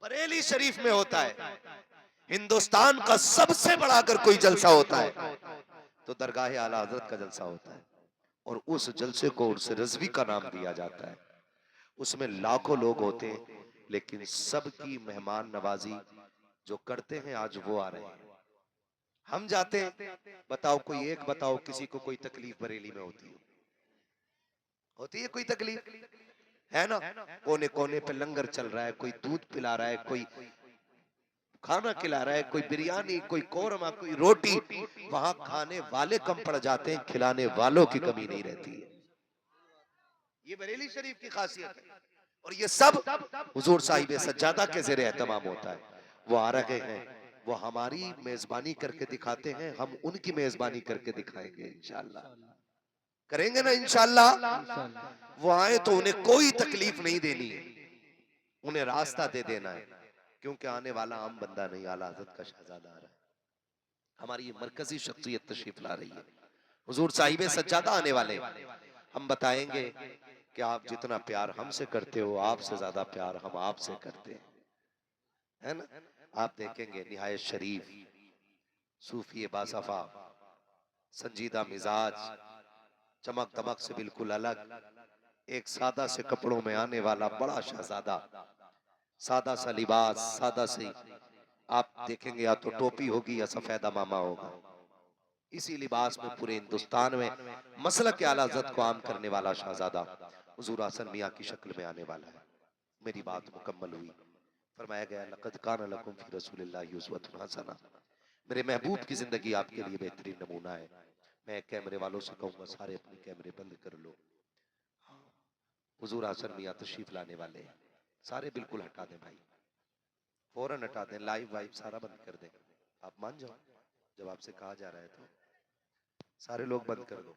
Speaker 1: बरेली शरीफ में होता है। हिंदुस्तान का सबसे बड़ा अगर कोई जलसा होता है तो दरगाह आला हज़रत का जलसा होता है, और उस जलसे को उर्स रज़वी का नाम दिया जाता है। उसमें लाखों लोग होते हैं, लेकिन सबकी मेहमान नवाजी जो करते हैं आज वो आ रहे हैं। हम जाते हैं, बताओ कोई एक बताओ किसी को कोई तकलीफ बरेली में होती है कोई तकलीफ है ना? कोने कोने पे लंगर चल रहा है, कोई दूध पिला रहा है, कोई खाना खिला रहा है, कोई बिरयानी, कोई कोरमा, कोई रोटी। वहां खाने वाले कम पड़ जाते हैं, खिलाने वालों की कमी नहीं रहती है। ये बरेली शरीफ की खासियत है। और ये सब हुजूर साहिब सज्जादा के ज़ेरे एहतमाम होता है। वो आ रहे हैं, वो हमारी मेजबानी करके दिखाते हैं, हम उनकी मेजबानी करके दिखाएंगे इंशाअल्लाह। करेंगे ना इंशाअल्लाह। वो आए तो उन्हें कोई तकलीफ नहीं देनी है, उन्हें रास्ता दे देना है, क्योंकि आने वाला आम बंदा नहीं, आला हज़रत का शहजादा आ रहा है। हमारी ये मरकजी शख्सियत तशरीफ ला रही है। हुजूर साहिब सज्जादा आने वाले, हम बताएंगे कि आप जितना प्यार हमसे करते हो, आपसे ज्यादा प्यार हम आपसे करते हैं, है ना? आप देखेंगे निहायत शरीफ, सूफी बासफा, संजीदा मिजाज, चमक दमक से बिल्कुल अलग, एक सादा से कपड़ों में आने वाला बड़ा शहजादा, सादा सा लिबास, सादा सी, आप देखेंगे या तो टोपी होगी या सफेदा मामा होगा। इसी लिबास में पूरे हिंदुस्तान में मसलक के आला ज़त को आम करने वाला शहजादा हुजूर हसन मियां की शक्ल में आने वाला है। मेरी बात मुकम्मल हुई। फरमाया गया लक़द कान लकुम फ़ी रसूलिल्लाहि उस्वतुन हसना। मेरे महबूब की जिंदगी आपके लिए बेहतरीन नमूना है। मैं कैमरे वालों से कहूंगा सारे अपने कैमरे बंद कर लो। हुजूर हसन मियां तशरीफ लाने वाले हैं। सारे बिल्कुल हटा दें भाई, फौरन हटा दें, लाइव वाइव सारा बंद कर दें। आप मान जाओ, जब आपसे कहा जा रहा है तो सारे लोग बंद कर दो।